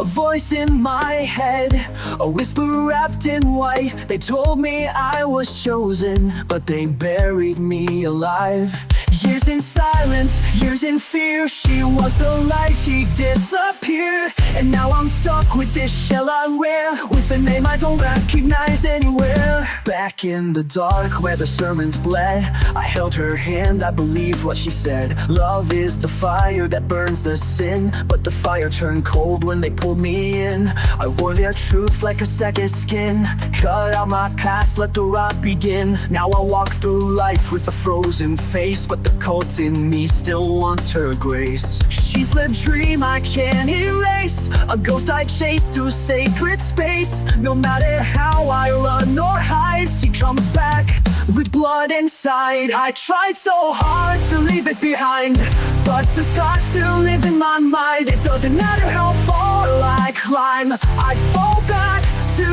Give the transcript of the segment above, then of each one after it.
voice in my head, a whisper wrapped in white. They told me I was chosen, but they buried me alive. Years in silence, years in fear. She was the light, she disappeared. And now I'm stuck with this shell I wear, with a name I don't recognize anywhere. Back in the dark where the sermons bled, I held her hand, I believed what she said. Love is the fire that burns the sin, but the fire turned cold when they pulled me in. I wore their truth like a second skin, cut out my past, let the rot begin. Now I walk through life with a frozen face, but the cult in me still wants her grace. She's the dream I can't erase, a ghost I chase through sacred space. No matter how I run or hide, she comes back with blood inside. I tried so hard to leave it behind, but the scars still live in my mind. It doesn't matter how far I climb, I fall back to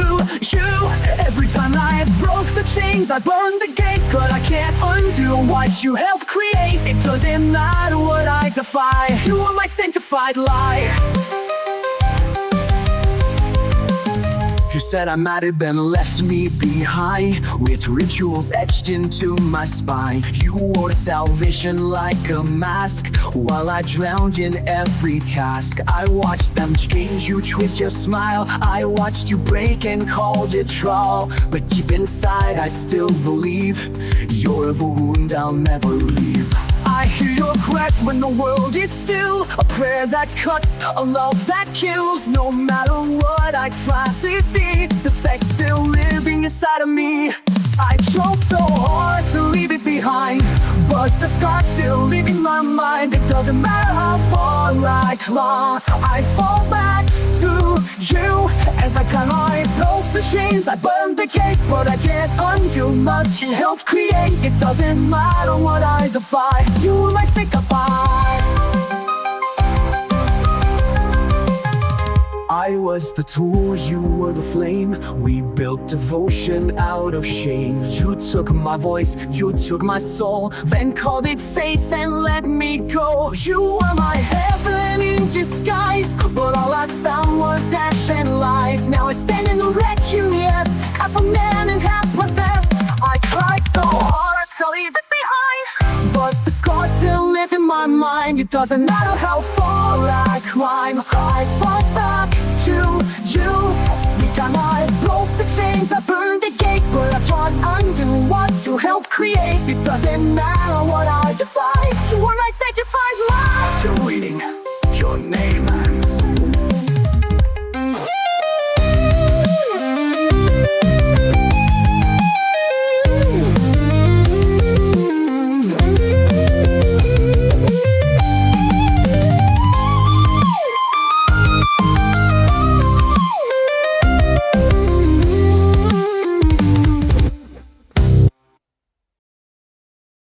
you. Every time I broke the chains, I burned the gate, but I can't undo what you helped create. It doesn't matter what I defy, you are my sanctified lie. You said I might have been left me behind, with rituals etched into my spine. You wore salvation like a mask, while I drowned in every task. I watched them change, you twist your smile. I watched you break and called it trial, but deep inside I still believe you're the wound I'll never leave. I hear your breath when the world is still, a prayer that cuts, a love that kills. No matter what I try to be, the sex still living inside of me. I tried so hard to leave it behind, but the scars still live in my mind. It doesn't matter how far I climb, I fall back to you. As I climb, I broke the chains, I burned the gate, but I can't undo what you helped create. It doesn't matter what I defy, you are my sanctified. I was the tool, you were the flame. We built devotion out of shame. You took my voice, you took my soul, then called it faith and let me go. You were my heaven in disguise, but all I found was ash and lies. Now I stand in the wrecking yet, half a man and half possessed. I tried so hard to leave it behind, but the scars still live in my mind. It doesn't matter how far I climb, I fall back to you. Anytime I broke the chains, I burned the gate, but I can't undo what you helped create. It doesn't matter what I defy, you are my sanctified.